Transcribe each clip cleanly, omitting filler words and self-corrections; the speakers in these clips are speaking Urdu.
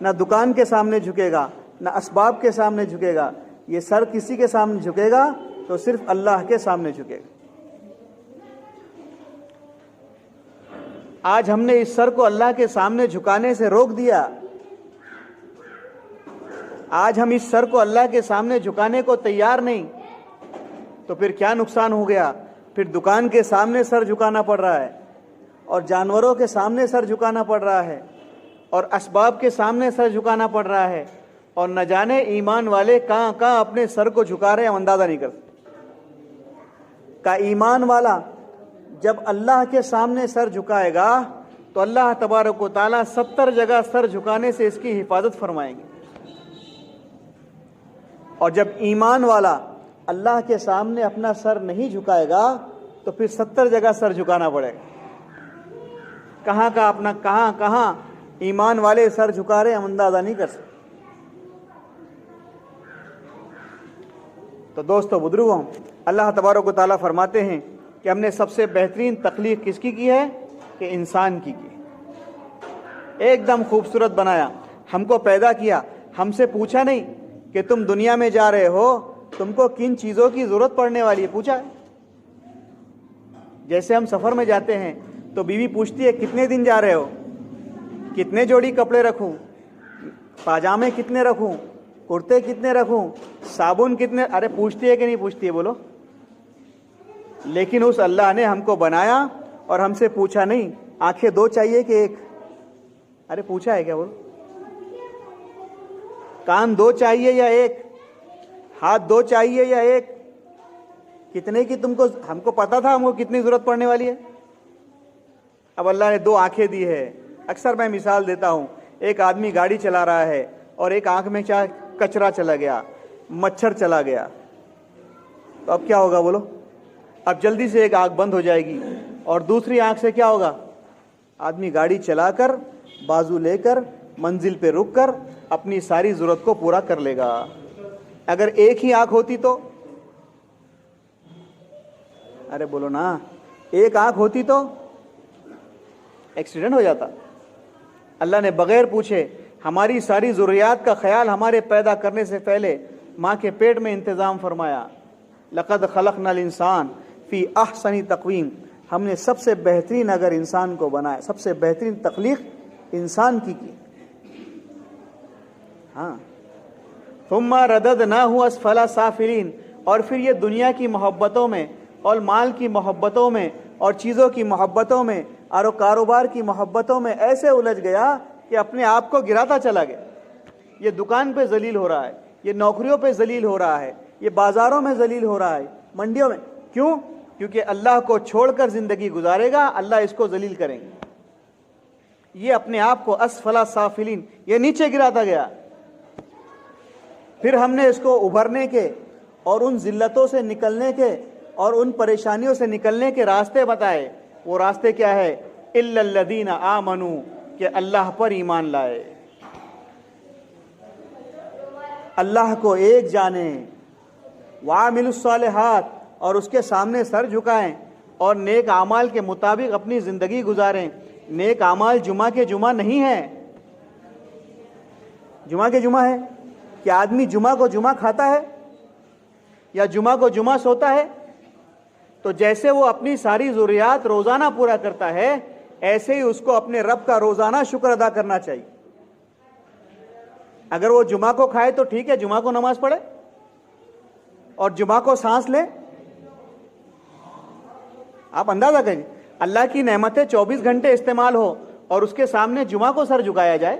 نہ دکان کے سامنے جھکے گا، نہ اسباب کے سامنے جھکے گا. یہ سر کسی کے سامنے جھکے گا تو صرف اللہ کے سامنے جھکے گا. آج ہم نے اس سر کو اللہ کے سامنے جھکانے سے روک دیا. آج ہم اس سر کو اللہ کے سامنے جھکانے کو تیار نہیں، تو پھر کیا نقصان ہو گیا؟ پھر دکان کے سامنے سر جھکانا پڑ رہا ہے، اور جانوروں کے سامنے سر جھکانا پڑ رہا ہے، اور اسباب کے سامنے سر جھکانا پڑ رہا ہے، اور نہ جانے ایمان والے کہاں کہاں اپنے سر کو جھکا رہے ہیں، ہم اندازہ نہیں کرتے. کا ایمان والا جب اللہ کے سامنے سر جھکائے گا تو اللہ تبارک و تعالیٰ 70 جگہ سر جھکانے سے اس کی حفاظت فرمائیں گے. اور جب ایمان والا اللہ کے سامنے اپنا سر نہیں جھکائے گا تو پھر 70 جگہ سر جھکانا پڑے گا. کہاں کا اپنا کہاں ایمان والے سر جھکا رہے ہم اندازہ نہیں کر سکتے. تو دوستو بزرگوں، اللہ تبارک و تعالیٰ فرماتے ہیں کہ ہم نے سب سے بہترین تخلیق کس کی ہے؟ کہ انسان کی. ایک دم خوبصورت بنایا، ہم کو پیدا کیا، ہم سے پوچھا نہیں کہ تم دنیا میں جا رہے ہو تم کو کن چیزوں کی ضرورت پڑنے والی ہے، پوچھا ہے؟ جیسے ہم سفر میں جاتے ہیں تو بیوی پوچھتی ہے کتنے دن جا رہے ہو، کتنے جوڑی کپڑے رکھوں، پاجامے کتنے رکھوں، کرتے کتنے رکھوں، صابن کتنے، ارے پوچھتی ہے کہ نہیں پوچھتی ہے بولو؟ لیکن اس اللہ نے ہم کو بنایا اور ہم سے پوچھا نہیں آنکھیں 2 چاہیے کہ 1، ارے پوچھا ہے کیا بولو؟ کان 2 چاہیے یا 1، ہاتھ 2 چاہیے یا 1، کتنے کی تم کو، ہم کو پتا تھا ہم کو کتنی ضرورت پڑنے والی ہے. اب اللہ نے 2 آنکھیں دی ہے. اکثر میں مثال دیتا ہوں، ایک آدمی گاڑی چلا رہا ہے اور ایک آنکھ میں کیا کچرا چلا گیا، مچھر چلا گیا، تو اب کیا ہوگا بولو؟ اب جلدی سے ایک آنکھ بند ہو جائے گی اور دوسری آنکھ سے کیا ہوگا؟ آدمی گاڑی چلا کر بازو لے کر منزل پہ رک کر اپنی ساری ضرورت کو پورا کر لے گا. اگر ایک ہی آنکھ ہوتی تو، ارے بولو نا، ایک آنکھ ہوتی تو ایکسیڈنٹ ہو جاتا. اللہ نے بغیر پوچھے ہماری ساری ضروریات کا خیال ہمارے پیدا کرنے سے پہلے ماں کے پیٹ میں انتظام فرمایا. لقد خلقنا الانسان فی احسن تقویم. ہم نے سب سے بہترین اگر انسان کو بنایا، سب سے بہترین تخلیق انسان کی. ہاں، ثم رددناہ اسفل سافلین. اور پھر یہ دنیا کی محبتوں میں اور مال کی محبتوں میں اور چیزوں کی محبتوں میں اور کاروبار کی محبتوں میں ایسے الجھ گیا کہ اپنے آپ کو گراتا چلا گیا. یہ دکان پہ ذلیل ہو رہا ہے، یہ نوکریوں پہ ذلیل ہو رہا ہے، یہ بازاروں میں ذلیل ہو رہا ہے، منڈیوں میں. کیوں؟ کیونکہ اللہ کو چھوڑ کر زندگی گزارے گا، اللہ اس کو ذلیل کریں گے. یہ اپنے آپ کو اسفل سافلین، یہ نیچے گراتا گیا. پھر ہم نے اس کو ابھرنے کے اور ان ذلتوں سے نکلنے کے اور ان پریشانیوں سے نکلنے کے راستے بتائے. وہ راستے کیا ہے؟ الا الذین آمنوا، کہ اللہ پر ایمان لائے، اللہ کو ایک جانیں، وعملوا الصالحات، اور اس کے سامنے سر جھکائیں اور نیک اعمال کے مطابق اپنی زندگی گزاریں. نیک اعمال جمعہ کے جمعہ نہیں ہے. جمعہ کے جمعہ ہے کہ آدمی جمعہ کو جمعہ کھاتا ہے یا جمعہ کو جمعہ سوتا ہے. تو جیسے وہ اپنی ساری ضروریات روزانہ پورا کرتا ہے، ایسے ہی اس کو اپنے رب کا روزانہ شکر ادا کرنا چاہیے. اگر وہ جمعہ کو کھائے تو ٹھیک ہے، جمعہ کو نماز پڑھے اور جمعہ کو سانس لے. آپ اندازہ کریں، اللہ کی نعمتیں 24 گھنٹے استعمال ہو اور اس کے سامنے جمعہ کو سر جھکایا جائے.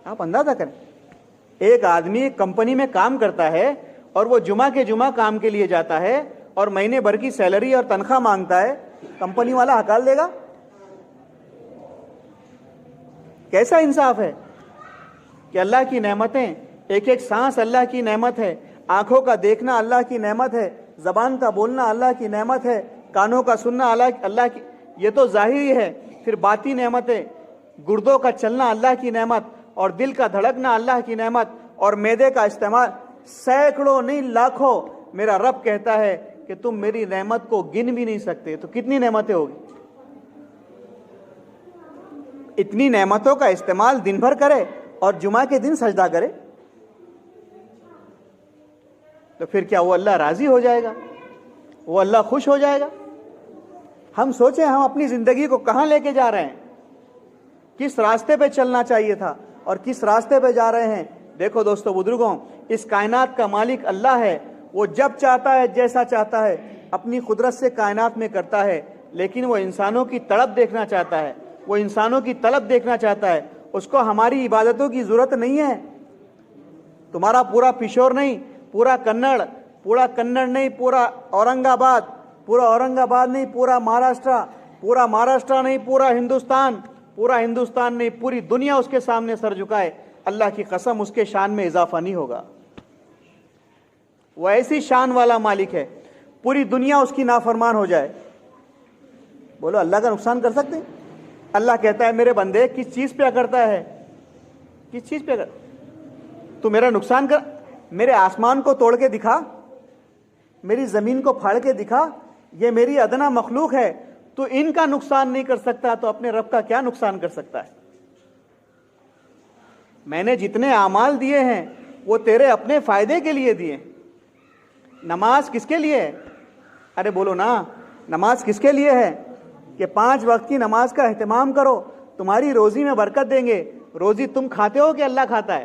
آپ اندازہ کریں، ایک آدمی ایک کمپنی میں کام کرتا ہے اور وہ جمعہ کے جمعہ کام کے لیے جاتا ہے اور مہینے بھر کی سیلری اور تنخواہ مانگتا ہے، کمپنی والا ہکال دے گا؟ کیسا انصاف ہے کہ اللہ کی نعمتیں، ایک ایک سانس اللہ کی نعمت ہے، آنکھوں کا دیکھنا اللہ کی نعمت ہے، زبان کا بولنا اللہ کی نعمت ہے، کانوں کا سننا اللہ کی، یہ تو ظاہری ہے. پھر باطنی نعمتیں، گردوں کا چلنا اللہ کی نعمت، اور دل کا دھڑکنا اللہ کی نعمت، اور معدے کا استعمال، سینکڑوں نہیں لاکھوں. میرا رب کہتا ہے کہ تم میری نعمت کو گن بھی نہیں سکتے، تو کتنی نعمتیں ہوگی. اتنی نعمتوں کا استعمال دن بھر کرے اور جمعہ کے دن سجدہ کرے، تو پھر کیا وہ اللہ راضی ہو جائے گا؟ وہ اللہ خوش ہو جائے گا؟ ہم سوچیں ہم اپنی زندگی کو کہاں لے کے جا رہے ہیں، کس راستے پہ چلنا چاہیے تھا اور کس راستے پہ جا رہے ہیں۔ دیکھو دوستو بزرگوں، اس کائنات کا مالک اللہ ہے، وہ جب چاہتا ہے جیسا چاہتا ہے اپنی قدرت سے کائنات میں کرتا ہے، لیکن وہ انسانوں کی طلب دیکھنا چاہتا ہے، وہ انسانوں کی طلب دیکھنا چاہتا ہے۔ اس کو ہماری عبادتوں کی ضرورت نہیں ہے، تمہارا پورا پشور نہیں، پورا کنڑ نہیں، پورا اورنگ آباد نہیں، پورا مہاراشٹر نہیں، پورا ہندوستان نہیں، پوری دنیا اس کے سامنے سر جھکائے، اللہ کی قسم اس کے شان میں اضافہ نہیں ہوگا۔ وہ ایسی شان والا مالک ہے، پوری دنیا اس کی نافرمان ہو جائے، بولو اللہ کا نقصان کر سکتے؟ اللہ کہتا ہے میرے بندے کس چیز پہ کرتا ہے، کس چیز پہ تو میرا نقصان کر، میرے آسمان کو توڑ کے دکھا، میری زمین کو پھاڑ کے دکھا، یہ میری ادنا مخلوق ہے، تو ان کا نقصان نہیں کر سکتا تو اپنے رب کا کیا نقصان کر سکتا ہے؟ میں نے جتنے اعمال دیے ہیں وہ تیرے اپنے فائدے کے لیے دیے۔ نماز کس کے لیے ہے؟ ارے بولو نا، نماز کس کے لیے ہے؟ کہ 5 وقت کی نماز کا اہتمام کرو، تمہاری روزی میں برکت دیں گے۔ روزی تم کھاتے ہو کہ اللہ کھاتا ہے؟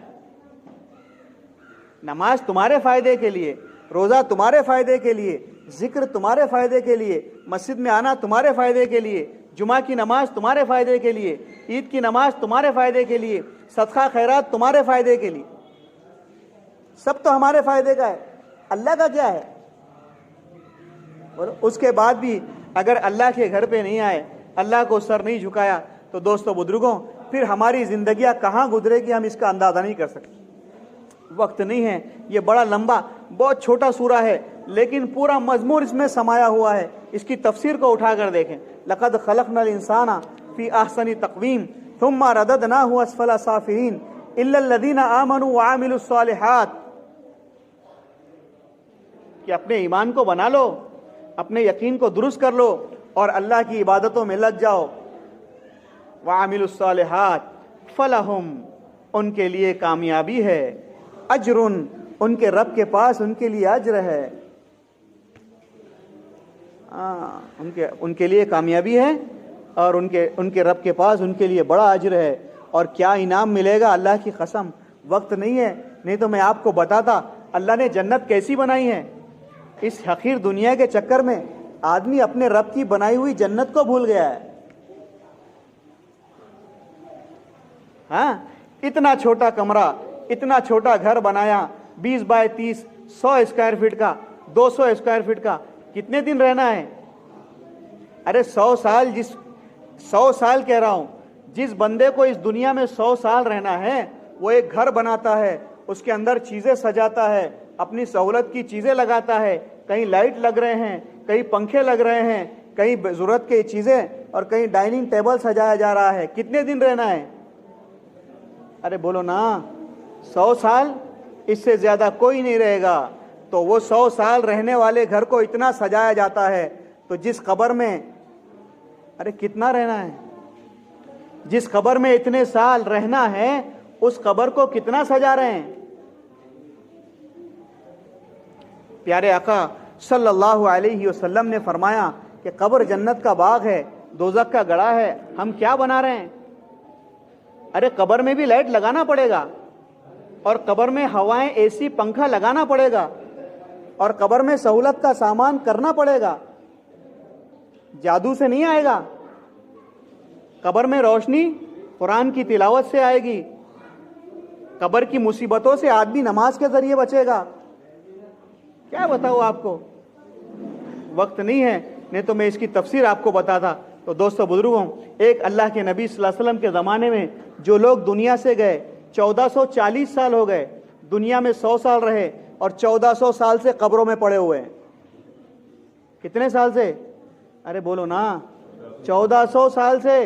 نماز تمہارے فائدے کے لیے، روزہ تمہارے فائدے کے لیے، ذکر تمہارے فائدے کے لیے، مسجد میں آنا تمہارے فائدے کے لیے، جمعہ کی نماز تمہارے فائدے کے لیے، عید کی نماز تمہارے فائدے کے لیے، صدقہ خیرات تمہارے فائدے کے لیے، سب تو ہمارے فائدے کا ہے۔ اللہ کا کیا ہے؟ اس کے بعد بھی اگر اللہ کے گھر پہ نہیں آئے، اللہ کو سر نہیں جھکایا، تو دوستو بزرگوں پھر ہماری زندگیاں کہاں گزرے گی ہم اس کا اندازہ نہیں کر سکتے۔ وقت نہیں ہے، یہ بڑا لمبا بہت چھوٹا سورہ ہے، لیکن پورا مضمون اس میں سمایا ہوا ہے۔ اس کی تفسیر کو اٹھا کر دیکھیں، لقد خلقنا الانسان فی احسن تقویم ثم رددناہ اسفل سافلین الا الذین آمنوا وعملوا الصالحات، کہ اپنے ایمان کو بنا لو، اپنے یقین کو درست کر لو اور اللہ کی عبادتوں میں لگ جاؤ۔ وعملوا الصالحات فلہم، ان کے لیے کامیابی ہے، اجر، ان کے رب کے پاس ان کے لیے اجر ہے، ان کے لیے کامیابی ہے اور ان کے رب کے پاس ان کے لیے بڑا اجر ہے۔ اور کیا انعام ملے گا؟ اللہ کی قسم وقت نہیں ہے، نہیں تو میں آپ کو بتاتا اللہ نے جنت کیسی بنائی ہے۔ اس حقیر دنیا کے چکر میں آدمی اپنے رب کی بنائی ہوئی جنت کو بھول گیا ہے۔ ہاں، اتنا چھوٹا کمرہ، اتنا چھوٹا گھر بنایا، 20 بائی 30، 100 اسکوائر فٹ کا، 200 اسکوائر فٹ کا، کتنے دن رہنا ہے؟ ارے 100 سال کہہ رہا ہوں، جس بندے کو اس دنیا میں 100 سال رہنا ہے وہ ایک گھر بناتا ہے، اس کے اندر چیزیں سجاتا ہے، اپنی سہولت کی چیزیں لگاتا ہے، کہیں لائٹ لگ رہے ہیں، کہیں پنکھے لگ رہے ہیں، کہیں ضرورت کی چیزیں، اور کہیں ڈائننگ ٹیبل سجایا جا رہا ہے۔ کتنے دن رہنا ہے؟ ارے بولو نا، 100 سال، اس سے زیادہ کوئی نہیں رہے گا۔ تو وہ 100 سال رہنے والے گھر کو اتنا سجایا جاتا ہے، تو جس قبر میں ارے کتنا رہنا ہے، جس قبر میں اتنے سال رہنا ہے اس قبر کو کتنا سجا رہے ہیں۔ پیارے آقا صلی اللہ علیہ وسلم نے فرمایا کہ قبر جنت کا باغ ہے، دوزخ کا گڑھا ہے، ہم کیا بنا رہے ہیں؟ ارے قبر میں بھی لائٹ لگانا پڑے گا، اور قبر میں ہوائیں، اے سی، پنکھا لگانا پڑے گا، اور قبر میں سہولت کا سامان کرنا پڑے گا، جادو سے نہیں آئے گا۔ قبر میں روشنی قرآن کی تلاوت سے آئے گی، قبر کی مصیبتوں سے آدمی نماز کے ذریعے بچے گا۔ کیا بتاؤ آپ کو، وقت نہیں ہے، نہیں تو میں اس کی تفسیر آپ کو بتاتا۔ تو دوستو بزرگوں، ایک اللہ کے نبی صلی اللہ علیہ وسلم کے زمانے میں جو لوگ دنیا سے گئے، 1440 سال ہو گئے، دنیا میں 100 سال رہے، اور 1400 سال سے قبروں میں پڑے ہوئے ہیں۔ کتنے سال سے؟ ارے بولو نا، 1400 سال سے۔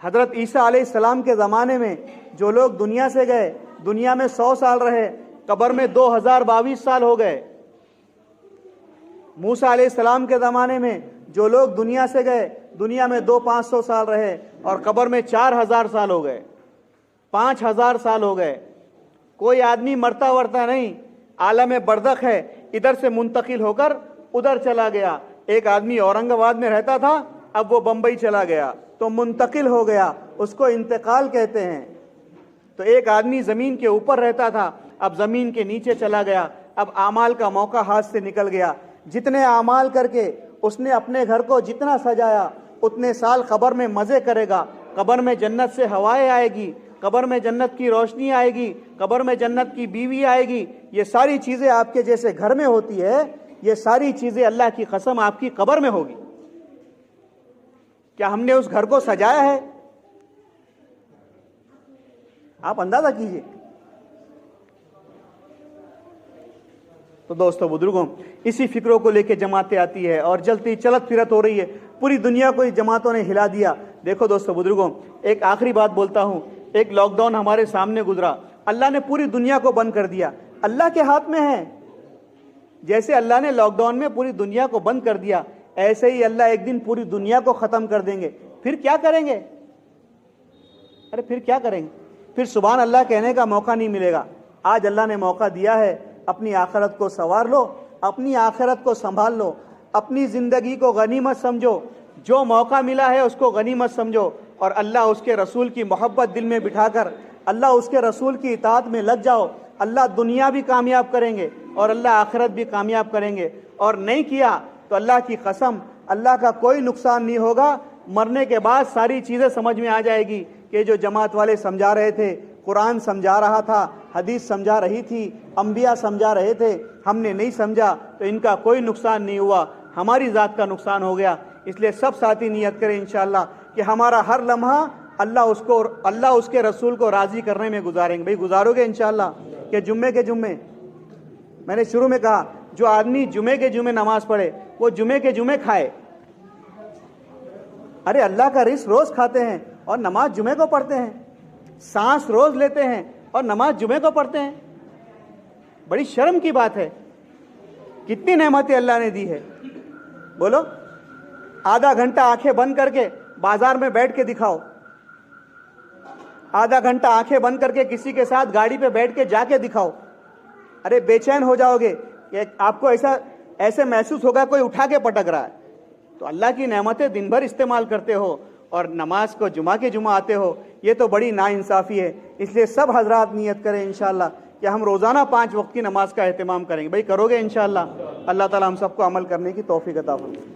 حضرت عیسیٰ علیہ السلام کے زمانے میں جو لوگ دنیا سے گئے، دنیا میں 100 سال رہے، قبر میں 2022 سال ہو گئے۔ موسیٰ علیہ السلام کے زمانے میں جو لوگ دنیا سے گئے دنیا میں 200-500 سال رہے اور قبر میں 4000 سال ہو گئے, 5000 سال ہو گئے. کوئی آدمی مرتا ورتا نہیں, عالم برزخ ہے, ادھر سے منتقل ہو کر ادھر چلا گیا. ایک آدمی اورنگ آباد میں رہتا تھا, اب وہ بمبئی چلا گیا تو منتقل ہو گیا, اس کو انتقال کہتے ہیں. تو ایک آدمی زمین کے اوپر رہتا تھا, اب زمین کے نیچے چلا گیا. اب اعمال کا موقع ہاتھ سے نکل گیا. جتنے اعمال کر کے اس نے اپنے گھر کو جتنا سجایا اتنے سال قبر میں مزے کرے گا. قبر میں جنت سے ہوائیں آئے گی, قبر میں جنت کی روشنی آئے گی, قبر میں جنت کی بیوی آئے گی. یہ ساری چیزیں آپ کے جیسے گھر میں ہوتی ہے, یہ ساری چیزیں اللہ کی قسم آپ کی قبر میں ہوگی. کیا ہم نے اس گھر کو سجایا ہے؟ آپ اندازہ کیجئے. تو دوستو بزرگوں, اسی فکروں کو لے کے جماعتیں آتی ہے اور جلتی چلت پھرت ہو رہی ہے. پوری دنیا کو جماعتوں نے ہلا دیا. دیکھو دوستو بزرگوں, ایک آخری بات بولتا ہوں. ایک لاک ڈاؤن ہمارے سامنے گزرا, اللہ نے پوری دنیا کو بند کر دیا. اللہ کے ہاتھ میں ہے. جیسے اللہ نے لاک ڈاؤن میں پوری دنیا کو بند کر دیا, ایسے ہی اللہ ایک دن پوری دنیا کو ختم کر دیں گے. پھر کیا کریں گے؟ ارے پھر کیا کریں گے؟ پھر سبحان اللہ کہنے کا موقع نہیں ملے گا. آج اللہ نے موقع دیا ہے, اپنی آخرت کو سنوار لو, اپنی آخرت کو سنبھال لو, اپنی زندگی کو غنیمت سمجھو. جو موقع ملا ہے اس کو غنیمت سمجھو, اور اللہ اس کے رسول کی محبت دل میں بٹھا کر اللہ اس کے رسول کی اطاعت میں لگ جاؤ. اللہ دنیا بھی کامیاب کریں گے اور اللہ آخرت بھی کامیاب کریں گے. اور نہیں کیا تو اللہ کی قسم اللہ کا کوئی نقصان نہیں ہوگا. مرنے کے بعد ساری چیزیں سمجھ میں آ جائے گی کہ جو جماعت والے سمجھا رہے تھے, قرآن سمجھا رہا تھا, حدیث سمجھا رہی تھی, انبیاء سمجھا رہے تھے, ہم نے نہیں سمجھا تو ان کا کوئی نقصان نہیں ہوا, ہماری ذات کا نقصان ہو گیا. اس لیے سب ساتھی نیت کریں انشاءاللہ کہ ہمارا ہر لمحہ اللہ اس کے رسول کو راضی کرنے میں گزاریں گے. بھئی گزارو گے انشاءاللہ کہ جمعے کے جمعے, میں نے شروع میں کہا جو آدمی جمعے کے جمعے نماز پڑھے وہ جمعے کے جمعے کھائے. ارے اللہ کا رزق روز کھاتے ہیں اور نماز جمعے کو پڑھتے ہیں, سانس روز لیتے ہیں اور نماز جمعے کو پڑھتے ہیں. بڑی شرم کی بات ہے. کتنی نعمتیں اللہ نے دی ہے. بولو, آدھا گھنٹہ آنکھیں بند کر کے بازار میں بیٹھ کے دکھاؤ, آدھا گھنٹہ آنکھیں بند کر کے کسی کے ساتھ گاڑی پہ بیٹھ کے جا کے دکھاؤ. ارے بے چین ہو جاؤ گے کہ آپ کو ایسے محسوس ہوگا کوئی اٹھا کے پٹک رہا ہے. تو اللہ کی نعمتیں دن بھر استعمال کرتے ہو اور نماز کو جمعہ کے جمعہ آتے ہو, یہ تو بڑی ناانصافی ہے. اس لیے سب حضرات نیت کریں انشاءاللہ کہ ہم روزانہ 5 وقت کی نماز کا اہتمام کریں گے. بھائی کرو گے انشاءاللہ. اللہ تعالی ہم سب کو عمل کرنے کی توفیق عطا فرمائے.